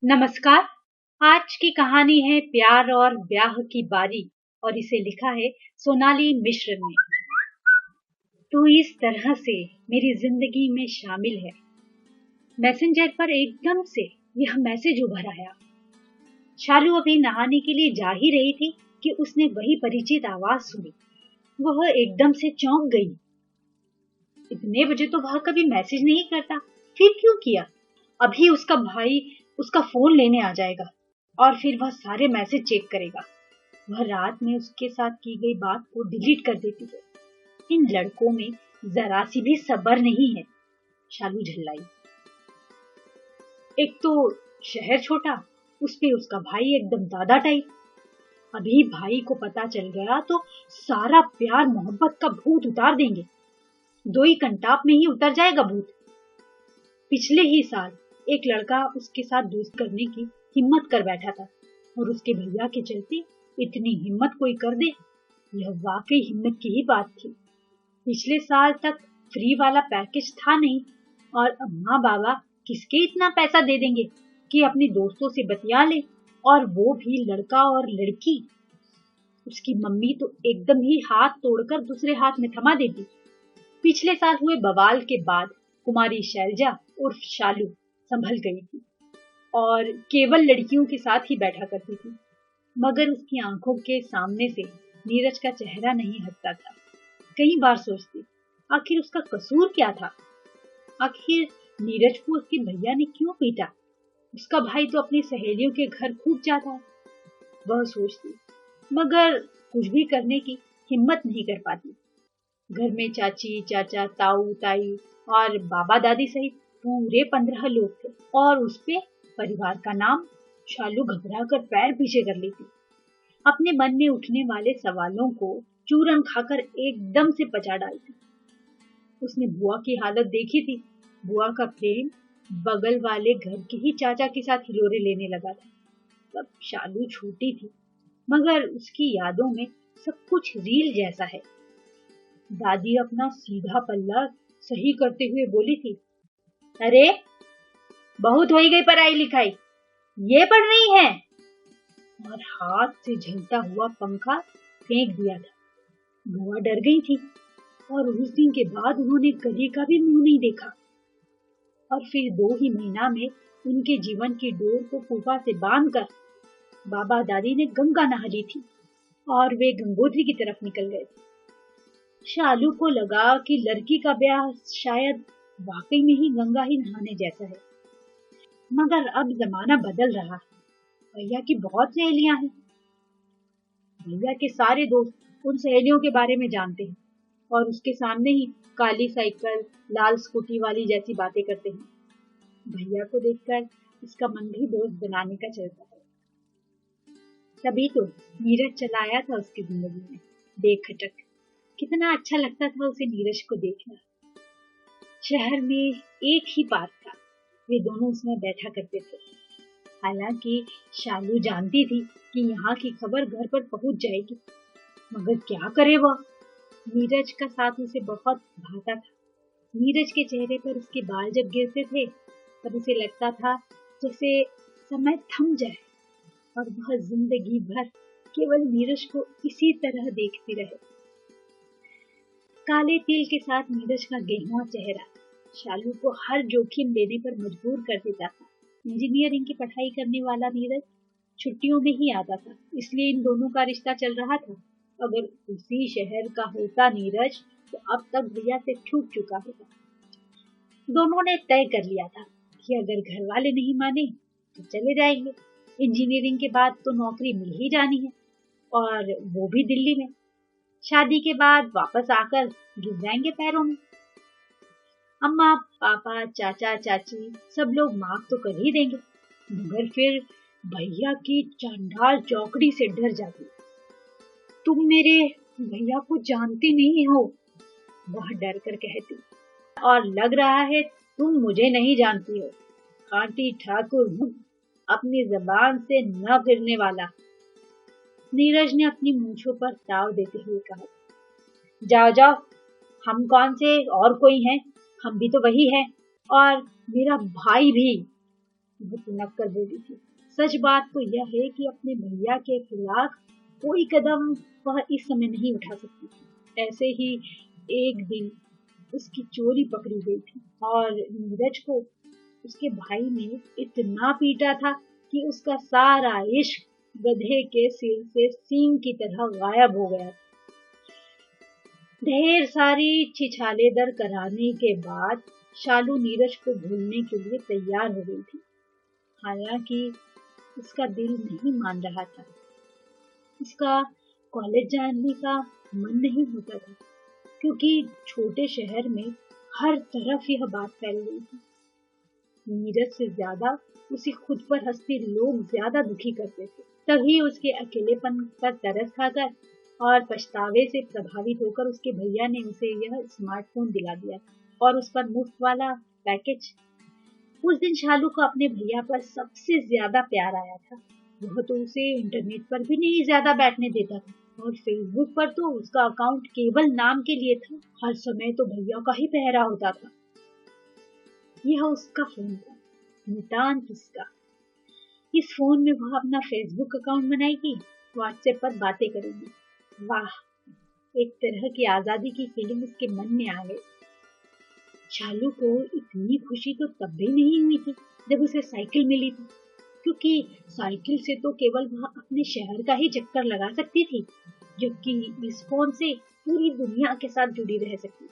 नमस्कार। आज की कहानी है प्यार और ब्याह की बारी और इसे लिखा है सोनाली मिश्र ने। तू इस तरह से मेरी जिंदगी में शामिल है। मैसेंजर पर एकदम से यह मैसेज उभर आया। शालू अभी नहाने के लिए जा ही रही थी कि उसने वही परिचित आवाज सुनी। वह एकदम से चौंक गई। इतने बजे तो वह कभी मैसेज नहीं करता, फिर क्यों किया? अभी उसका भाई उसका फोन लेने आ जाएगा और फिर वह सारे मैसेज चेक करेगा। वह रात में उसके साथ की गई बात को डिलीट कर देती है। इन लड़कों में जरा सी भी सब्र नहीं है। शालू झल्लाई। एक तो शहर छोटा, उस पे उसका भाई एकदम दादा टाइप। अभी भाई को पता चल गया तो सारा प्यार मोहब्बत का भूत उतार देंगे। 2 ही कंटाप में ही उतर जाएगा भूत। पिछले ही साल एक लड़का उसके साथ दोस्त करने की हिम्मत कर बैठा था और उसके भैया के चलते इतनी हिम्मत कोई कर दे, यह वाकई हिम्मत की ही बात थी। पिछले साल तक फ्री वाला पैकेज था नहीं और अम्मा बाबा किसके इतना पैसा दे देंगे कि अपने दोस्तों से बतिया ले, और वो भी लड़का और लड़की। उसकी मम्मी तो एकदम ही हाथ तोड़कर दूसरे हाथ में थमा देती। पिछले साल हुए बवाल के बाद कुमारी शैलजा उर्फ शालू संभल गई थी और केवल लड़कियों के साथ ही बैठा करती थी। मगर उसकी आंखों के सामने से नीरज का चेहरा नहीं हटता था। कई बार सोचती, आखिर उसका कसूर क्या था? आखिर नीरज को उसके भैया ने क्यों पीटा? उसका भाई तो अपनी सहेलियों के घर खूब जाता है। वह सोचती, मगर कुछ भी करने की हिम्मत नहीं कर पाती। घर में चाची चाचा ताऊ ताई और बाबा दादी सहित पूरे 15 लोग थे और उसपे परिवार का नाम। शालू घबरा कर पैर पीछे कर लेती। अपने मन में उठने वाले सवालों को चूरन खाकर एकदम से पचा डालती। उसने बुआ की हालत देखी थी। बुआ का प्रेम बगल वाले घर के ही चाचा के साथ हिलोरे लेने लगा था। तब शालू छोटी थी, मगर उसकी यादों में सब कुछ रील जैसा है। दादी अपना सीधा पल्ला सही करते हुए बोली थी, अरे बहुत हो गई पढ़ाई लिखाई, ये पढ़ रही है, और हाथ से झलता हुआ पंखा फेंक दिया था। बुआ डर गई थी और उस दिन के बाद उन्होंने कभी का भी मुंह नहीं देखा। और फिर 2 ही महीना में उनके जीवन की डोर को फूफा से बांधकर बाबा दादी ने गंगा नहा ली थी और वे गंगोत्री की तरफ निकल गए। शालू को लगा कि लड़की का ब्याह शायद वाकई में ही गंगा ही नहाने जैसा है। मगर अब जमाना बदल रहा है। भैया की बहुत सहेलियां हैं। भैया के सारे दोस्त उन सहेलियों के बारे में जानते हैं और उसके सामने ही काली साइकिल लाल स्कूटी वाली जैसी बातें करते हैं। भैया को देखकर उसका मन भी दोस्त बनाने का चलता है। तभी तो नीरज चला आया था उसकी जिंदगी में बेखटक। कितना अच्छा लगता था उसे नीरज को देखना। शहर में एक ही पार्क था, वे दोनों उसमें बैठा करते थे। हालांकि शालू जानती थी कि यहाँ की खबर घर पर पहुंच जाएगी, मगर क्या करे वह? नीरज का साथ उसे बहुत भाता था। नीरज के चेहरे पर उसके बाल जब गिरते थे तब उसे लगता था जैसे समय थम जाए और वह जिंदगी भर केवल नीरज को इसी तरह देखती रहे। काले तिल के साथ नीरज का गहरा चेहरा शालू को हर जोखिम लेने पर मजबूर कर देता था। इंजीनियरिंग की पढ़ाई करने वाला नीरज छुट्टियों में ही आता था, इसलिए इन दोनों का रिश्ता चल रहा था। अगर उसी शहर का होता नीरज तो अब तक भैया से छूट चुका होता। दोनों ने तय कर लिया था कि अगर घर वाले नहीं माने तो चले जाएंगे। इंजीनियरिंग के बाद तो नौकरी मिल ही जानी है, और वो भी दिल्ली में। शादी के बाद वापस आकर गिर जाएंगे पैरों में। अम्मा पापा चाचा चाची सब लोग माफ तो कर ही देंगे, मगर फिर भैया की चांडाल चौकड़ी से डर जाती। तुम मेरे भैया को जानती नहीं हो, वह डर कर कहती, और लग रहा है तुम मुझे नहीं जानती हो। कांटी ठाकुर हूँ, अपनी जबान से न फिरने वाला। नीरज ने अपनी मूंछों पर ताव देते हुए कहा, जाओ जाओ, हम कौन से और कोई हैं, हम भी तो वही हैं, और मेरा भाई भी। वह तुनक कर बोली थी। सच बात तो यह है कि अपने भैया के खिलाफ कोई कदम वह इस समय नहीं उठा सकती थी। ऐसे ही एक दिन उसकी चोरी पकड़ी गई थी और नीरज को उसके भाई ने इतना पीटा था कि उसका सारा इश्क गधे के सिर से सींग की तरह गायब हो गया। ढेर सारी छिछालेदर कराने के बाद शालू नीरज को भूलने के लिए तैयार हो गई थी। हालांकि उसका दिल नहीं मान रहा था। उसका कॉलेज जाने का मन नहीं होता था, क्योंकि छोटे शहर में हर तरफ यह बात फैल गई थी। नीरज से ज्यादा उसे खुद पर हंसते लोग ज्यादा दुखी करते थे। तभी उसके अकेलेपन पर तरस खाकर और पछतावे से प्रभावित होकर उसके भैया ने उसे यह स्मार्टफोन दिला दिया और उस पर मुफ्त वाला पैकेज। उस दिन शालू को अपने भैया पर सबसे ज्यादा प्यार आया था। वह तो उसे इंटरनेट पर भी नहीं ज्यादा बैठने देता था और फेसबुक पर तो उसका अकाउंट केवल नाम के लिए था। हर समय तो भैया का ही पहरा होता था। यह उसका फोन था, नितांत उसका। इस फोन में वह अपना फेसबुक अकाउंट बनाएगी, व्हाट्सएप पर बातें करेगी। वाह, एक तरह की आजादी की फीलिंग उसके मन में आ गई। शालू को इतनी खुशी तो तब भी नहीं हुई थी जब उसे साइकिल मिली थी, क्योंकि साइकिल से तो केवल वह अपने शहर का ही चक्कर लगा सकती थी, जबकि इस फोन से पूरी दुनिया के साथ जुड़ी रह सकती।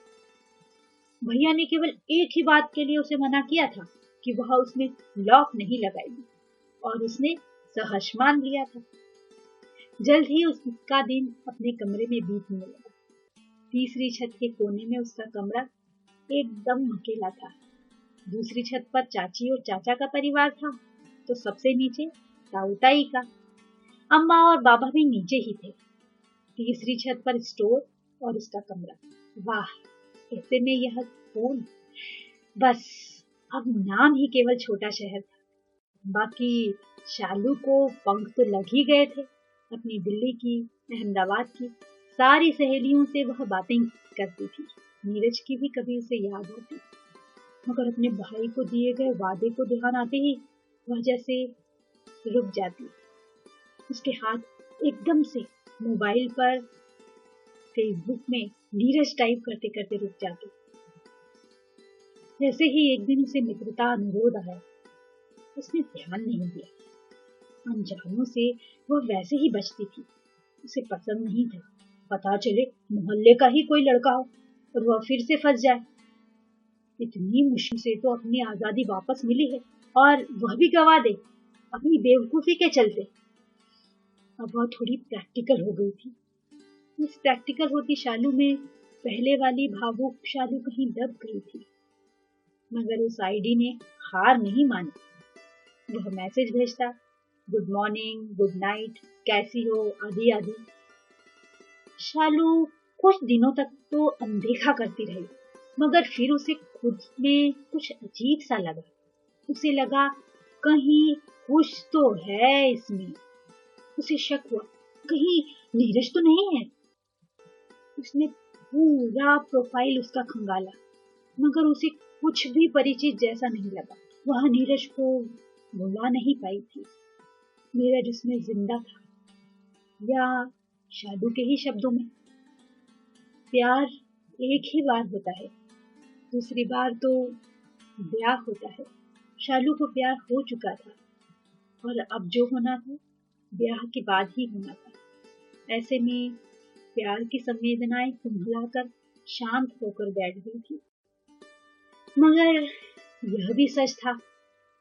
भैया ने केवल एक ही बात के लिए उसे मना किया था कि वह उसमें लॉक नहीं लगाएगी, और उसने सहर्ष मान लिया था। जल्द ही उसका दिन अपने कमरे में बीतने लगा। तीसरी छत के कोने में उसका कमरा एकदम अकेला था। दूसरी छत पर चाची और चाचा का परिवार था, तो सबसे नीचे ताऊ ताई का। अम्मा और बाबा भी नीचे ही थे। तीसरी छत पर स्टोर और उसका कमरा। वाह, ऐसे में यह कौन? बस अब नाम ही केवल छोटा शहर था। बाकी शालू को पंख तो लग ही गए थे। अपनी दिल्ली की, अहमदाबाद की सारी सहेलियों से वह बातें करती थी। नीरज की भी कभी उसे याद होती, मगर अपने भाई को दिए गए वादे को ध्यान आते ही वह जैसे रुक जाती। उसके हाथ एकदम से मोबाइल पर फेसबुक में नीरज टाइप करते करते रुक जाते। जैसे ही एक दिन उसे मित्रता अनुरोध आया, उसने ध्यान नहीं दिया। अनजानों से वह वैसे ही बचती थी। उसे पसंद नहीं था पता चले मोहल्ले का ही कोई लड़का हो और वह फिर से फंस जाए। इतनी मुश्किल से तो अपनी आजादी वापस मिली है और वह भी गवा दे अपनी बेवकूफी के चलते। अब वह थोड़ी प्रैक्टिकल हो गई थी। इस प्रैक्टिकल होती शालू में पहले वाली भावुक शालू कहीं दब गई थी, मगर उस आईडी ने हार नहीं मानी। वह मैसेज भेजता, गुड मॉर्निंग, गुड नाइट, कैसी हो, आदि आदि। शालू कुछ दिनों तक तो अनदेखा करती रही, मगर फिर उसे खुद में कुछ अजीब सा लगा। उसे लगा कहीं कुछ तो है इसमें। उसे शक हुआ कहीं नीरज तो नहीं है। उसने पूरा प्रोफाइल उसका खंगाला, मगर उसे कुछ भी परिचित जैसा नहीं लगा। वह नीरज को भुला नहीं पाई थी। नीरज उसमें जिंदा था, या शालू के ही शब्दों में, प्यार एक ही बार होता है, दूसरी बार तो ब्याह होता है। शालू को प्यार हो चुका था और अब जो होना था ब्याह के बाद ही होना था। ऐसे में प्यार की संवेदनाएं कुंभलाकर शांत होकर बैठ गई थी। मगर यह भी सच था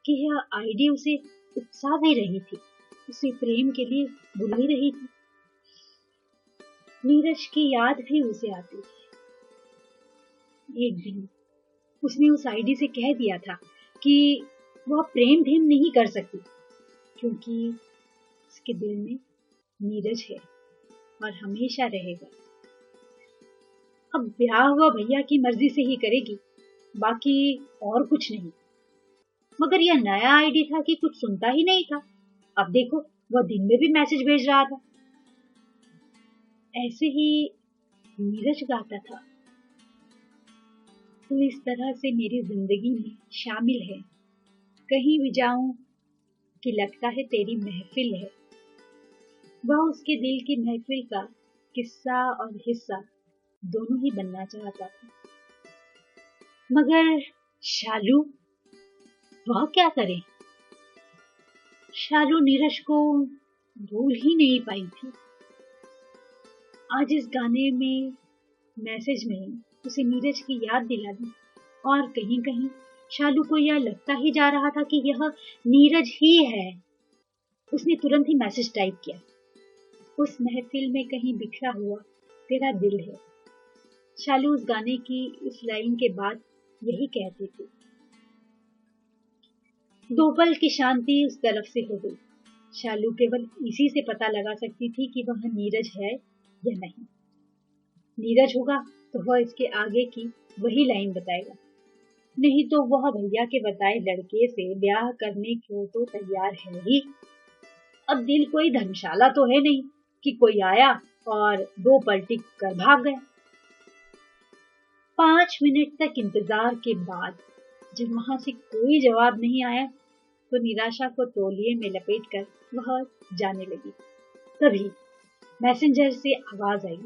कि यह आईडी उसे उकसा भी रही थी, उसे प्रेम के लिए बुला रही थी। नीरज की याद भी उसे आती थी। एक दिन उसने उस आईडी से कह दिया था कि वह प्रेम भी नहीं कर सकती, क्योंकि उसके दिल में नीरज है और हमेशा रहेगा। अब ब्याह हुआ भैया की मर्जी से ही करेगी, बाकी और कुछ नहीं। मगर यह नया आईडी था कि कुछ सुनता ही नहीं था। अब देखो, वह दिन में भी मैसेज भेज रहा था। ऐसे ही नीरज गाता था, तू इस तरह से मेरी जिंदगी में शामिल है, कहीं भी जाऊं कि लगता है तेरी महफिल है। वह उसके दिल की महफिल का किस्सा और हिस्सा दोनों ही बनना चाहता था। मगर शालू, वह क्या करे? शालू नीरज को भूल ही नहीं पाई थी। आज इस गाने में, मैसेज में उसे नीरज की याद दिला दी और कहीं कहीं शालू को यह लगता ही जा रहा था कि यह नीरज ही है। उसने तुरंत ही मैसेज टाइप किया, उस महफिल में कहीं बिखरा हुआ तेरा दिल है। शालू उस गाने की इस लाइन के बाद यही कहती थी। दो पल की शांति उस तरफ से हो गई। शालू केवल इसी से पता लगा सकती थी कि वह नीरज है या नहीं। नीरज होगा तो वह इसके आगे की वही लाइन बताएगा, नहीं तो वह भैया के बताए लड़के से ब्याह करने को तो तैयार है ही। अब दिल कोई धर्मशाला तो है नहीं कि कोई आया और दो पलटी कर भाग गया। 5 मिनट तक इंतजार के बाद जब वहां से कोई जवाब नहीं आया तो निराशा को तौलिए में लपेटकर वह जाने लगी। तभी मैसेंजर से आवाज आई।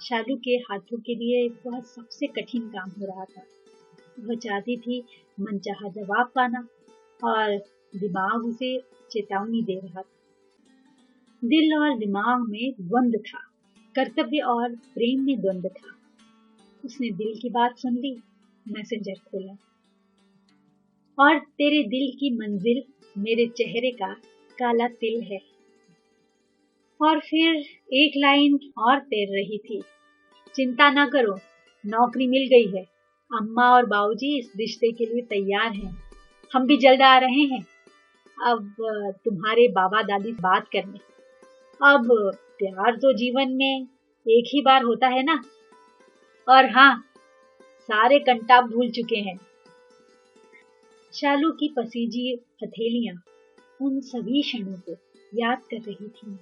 शालू के हाथों के लिए वह सबसे कठिन काम हो रहा था। वह चाहती थी मनचाहा जवाब पाना और दिमाग उसे चेतावनी दे रहा था। दिल और दिमाग में द्वंद्व था, कर्तव्य और प्रेम में द्वंद्व था। उसने दिल की बात सुन ली, मैसेंजर खोला और तेरे दिल की मंजिल मेरे चेहरे का काला तिल है। और फिर एक लाइन और तैर रही थी, चिंता ना करो, नौकरी मिल गई है। अम्मा और बाबूजी इस रिश्ते के लिए तैयार हैं। हम भी जल्द आ रहे हैं अब तुम्हारे बाबा दादी से बात करने। अब प्यार तो जीवन में एक ही बार होता है ना। और हाँ, सारे कंटाप भूल चुके हैं। शालू की पसीजी हथेलियां उन सभी क्षणों को याद कर रही थीं।